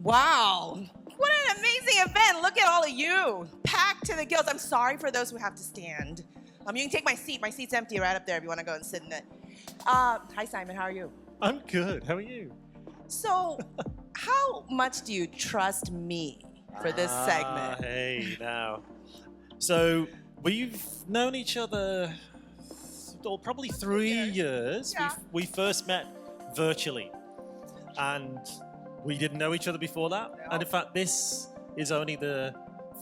Wow, what an amazing event. Look at all of you, packed to the gills. I'm sorry for those who have to stand. You can take my seat. My seat's empty right up there if you want to go and sit in it. Hi, Simon, how are you? I'm good. How are you? So, how much do you trust me for this segment? Hey, now. So, we've known each other probably 3 years. Yeah. We first met virtually, and we didn't know each other before that. No. And in fact, this is only the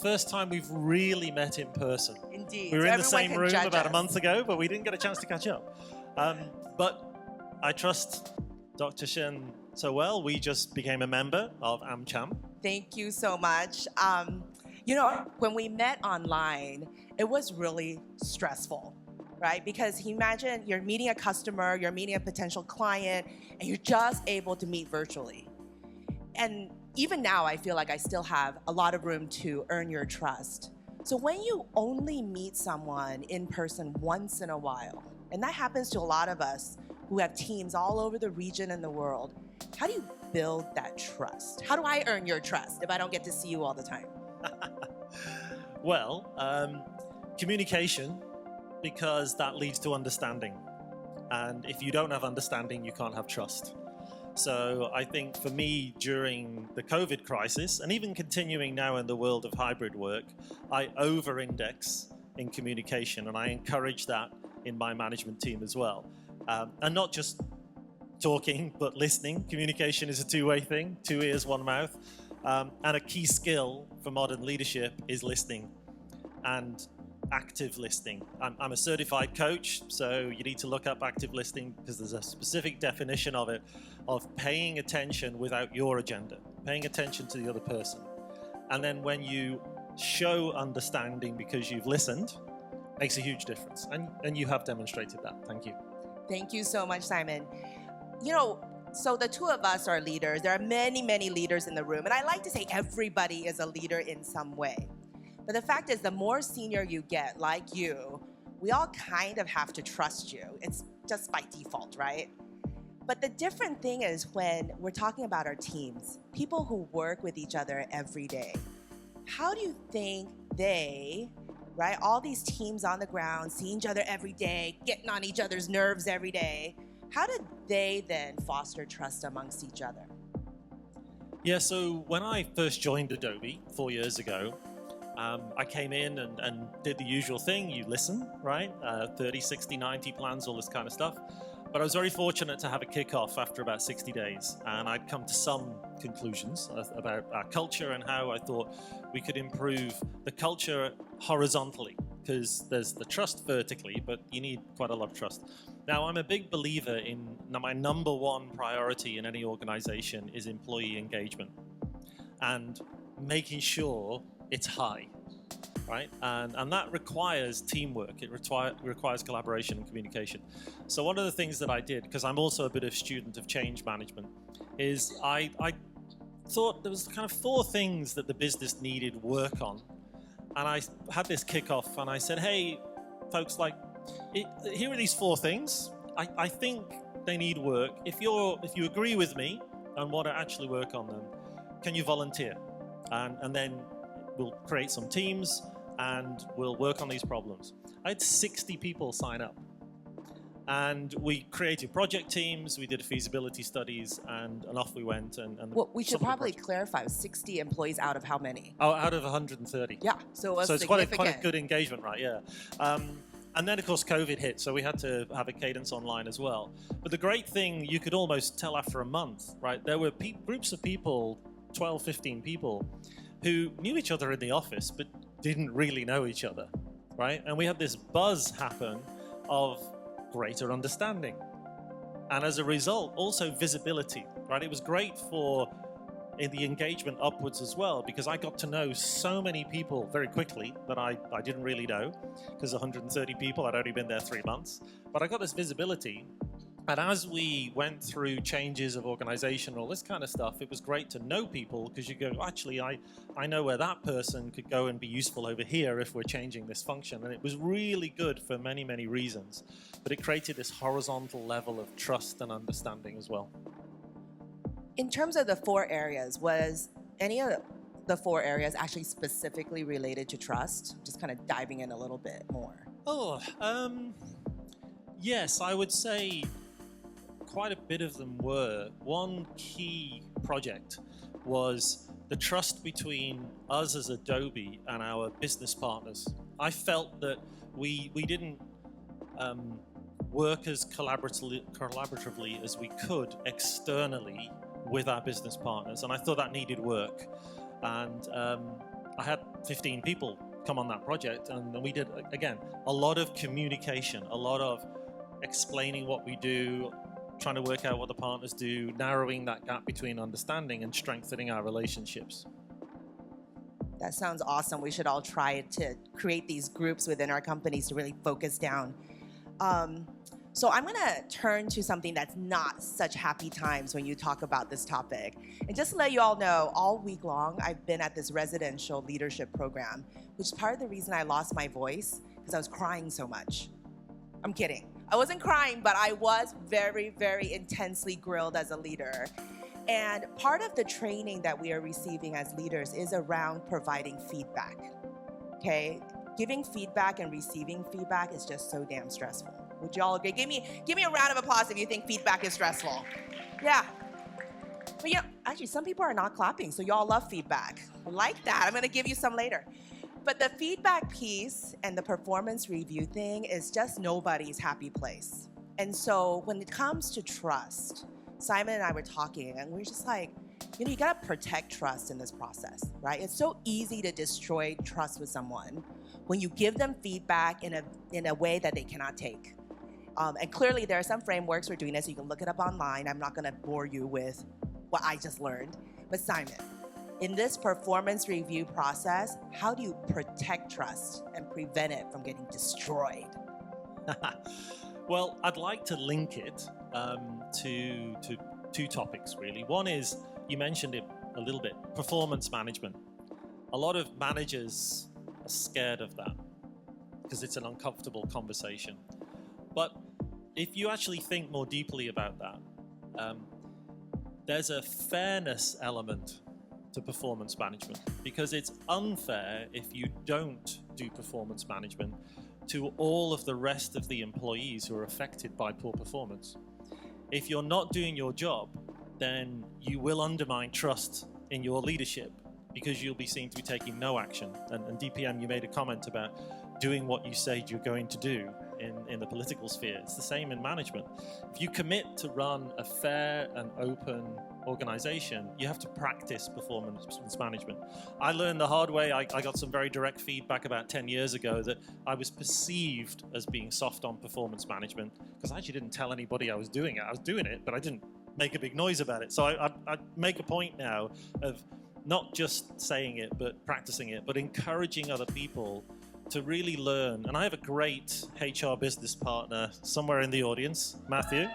first time we've really met in person. Indeed. We were So in the everyone same can room judge about a us. month ago, but we didn't get a chance to catch up. But I trust Dr. Shen so well. We just became a member of AmCham. Thank you so much. When we met online, it was really stressful, right? Because you imagine you're meeting a customer, you're meeting a potential client, and you're just able to meet virtually. And even now, I feel like I still have a lot of room to earn your trust. So when you only meet someone in person once in a while, and that happens to a lot of us who have teams all over the region and the world, how do you build that trust? How do I earn your trust if I don't get to see you all the time? Well, communication, because that leads to understanding. And if you don't have understanding, you can't have trust. So I think for me, during the COVID crisis, and even continuing now in the world of hybrid work, I over-index in communication, and I encourage that in my management team as well. And not just talking, but listening. Communication is a two-way thing, 2 ears, 1 mouth. And a key skill for modern leadership is listening, and active listening. I'm a certified coach, so you need to look up active listening because there's a specific definition of it, of paying attention without your agenda, paying attention to the other person. And then when you show understanding because you've listened, makes a huge difference. And you have demonstrated that. Thank you. Thank you so much, Simon. So the two of us are leaders. There are many, many leaders in the room. And I like to say everybody is a leader in some way. But the fact is, the more senior you get, like you, we all kind of have to trust you. It's just by default, right? But the different thing is when we're talking about our teams, people who work with each other every day, how do you think they, right, all these teams on the ground, seeing each other every day, getting on each other's nerves every day, how did they then foster trust amongst each other? Yeah, so when I first joined Adobe 4 years ago, I came in and did the usual thing. You listen, right? 30, 60, 90 plans, all this kind of stuff. But I was very fortunate to have a kickoff after about 60 days. And I'd come to some conclusions about our culture and how I thought we could improve the culture horizontally. Because there's the trust vertically, but you need quite a lot of trust. Now, I'm a big believer in my number one priority in any organization is employee engagement. And making sure it's high, right? And that requires teamwork. It requires collaboration and communication. So one of the things that I did, because I'm also a bit of student of change management, is I thought there was kind of 4 things that the business needed work on. And I had this kickoff and I said, hey, folks, here are these 4 things. I think they need work. If you agree with me and want to actually work on them, can you volunteer? And then we'll create some teams and we'll work on these problems. I had 60 people sign up. And we created project teams, we did feasibility studies, and off we went. Well, we should probably clarify, 60 employees out of how many? Oh, out of 130. Yeah, so it was it's significant. quite a good engagement, right? Yeah. And then, of course, COVID hit, so we had to have a cadence online as well. But the great thing, you could almost tell after a month, right? There were groups of people, 12, 15 people, who knew each other in the office, but didn't really know each other, right? And we had this buzz happen of greater understanding. And as a result, also visibility, right? It was great for the engagement upwards as well, because I got to know so many people very quickly that I didn't really know, because 130 people, I'd only been there 3 months. But I got this visibility. And as we went through changes of organization and all this kind of stuff, it was great to know people, because you go, actually, I know where that person could go and be useful over here if we're changing this function. And it was really good for many, many reasons. But it created this horizontal level of trust and understanding as well. In terms of the 4 areas, was any of the 4 areas actually specifically related to trust? Just kind of diving in a little bit more. Oh, yes, I would say quite a bit of them were. One key project was the trust between us as Adobe and our business partners. I felt that we didn't work as collaboratively as we could externally with our business partners, and I thought that needed work. And I had 15 people come on that project, and we did, again, a lot of communication, a lot of explaining what we do, trying to work out what the partners do, narrowing that gap between understanding and strengthening our relationships. That sounds awesome. We should all try to create these groups within our companies to really focus down. So I'm going to turn to something that's not such happy times when you talk about this topic. And just to let you all know, all week long, I've been at this residential leadership program, which is part of the reason I lost my voice, because I was crying so much. I'm kidding. I wasn't crying, but I was very, very intensely grilled as a leader. And part of the training that we are receiving as leaders is around providing feedback, okay? Giving feedback and receiving feedback is just so damn stressful. Would you all agree? Give me a round of applause if you think feedback is stressful. Yeah. But yeah, actually, some people are not clapping, so y'all love feedback. I like that. I'm gonna give you some later. But the feedback piece and the performance review thing is just nobody's happy place. And so when it comes to trust, Simon and I were talking, and we're just like, you gotta protect trust in this process, right? It's so easy to destroy trust with someone when you give them feedback in a way that they cannot take. And clearly there are some frameworks for doing this. You can look it up online. I'm not gonna bore you with what I just learned. But Simon, in this performance review process, how do you protect trust and prevent it from getting destroyed? Well, I'd like to link it to 2 topics, really. One is, you mentioned it a little bit, performance management. A lot of managers are scared of that because it's an uncomfortable conversation. But if you actually think more deeply about that, there's a fairness element to performance management, because it's unfair if you don't do performance management to all of the rest of the employees who are affected by poor performance. If you're not doing your job, then you will undermine trust in your leadership, because you'll be seen to be taking no action. And DPM, you made a comment about doing what you said you're going to do in the political sphere. It's the same in management. If you commit to run a fair and open organization, you have to practice performance management. I learned the hard way. I got some very direct feedback about 10 years ago that I was perceived as being soft on performance management, because I actually didn't tell anybody I was doing it. I was doing it, but I didn't make a big noise about it. So I make a point now of not just saying it, but practicing it, but encouraging other people to really learn. And I have a great HR business partner somewhere in the audience, Matthew.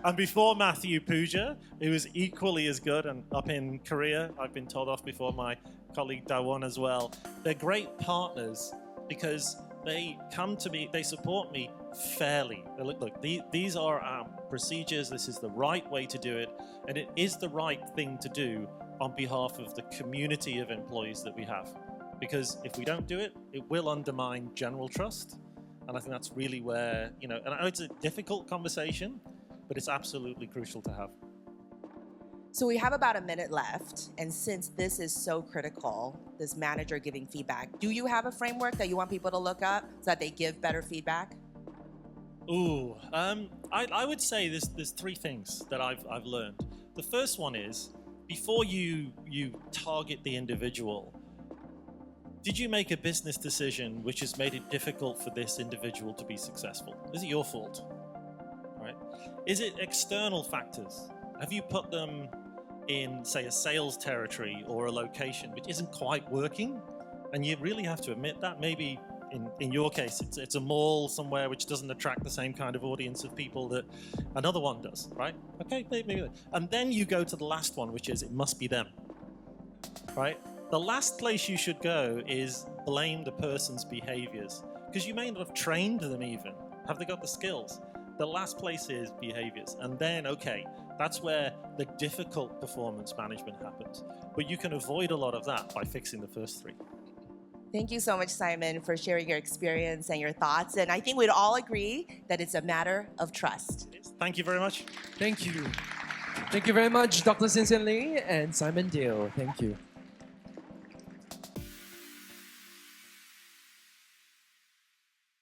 And before Matthew, Pooja, who was equally as good, and up in Korea, I've been told off before, my colleague Dawon as well. They're great partners because they come to me, they support me fairly. They look, these are our procedures, this is the right way to do it, and it is the right thing to do on behalf of the community of employees that we have. Because if we don't do it, it will undermine general trust. And I think that's really where, and I know it's a difficult conversation, but it's absolutely crucial to have. So we have about a minute left. And since this is so critical, this manager giving feedback, do you have a framework that you want people to look up so that they give better feedback? Ooh, I would say there's 3 things that I've learned. The first one is, before you target the individual, did you make a business decision which has made it difficult for this individual to be successful? Is it your fault? Right? Is it external factors? Have you put them in, say, a sales territory or a location which isn't quite working? And you really have to admit that. Maybe in your case, it's a mall somewhere which doesn't attract the same kind of audience of people that another one does, right? Okay, maybe. And then you go to the last one, which is it must be them, right? The last place you should go is blame the person's behaviors, because you may not have trained them even. Have they got the skills? The last place is behaviors. And then, okay, That's where the difficult performance management happens. But you can avoid a lot of that by fixing the first three. Thank you so much, Simon, for sharing your experience and your thoughts. And I think we'd all agree that it's a matter of trust. Thank you very much. Thank you. Thank you very much, Dr. Cynthia Lee and Simon Dale. Thank you.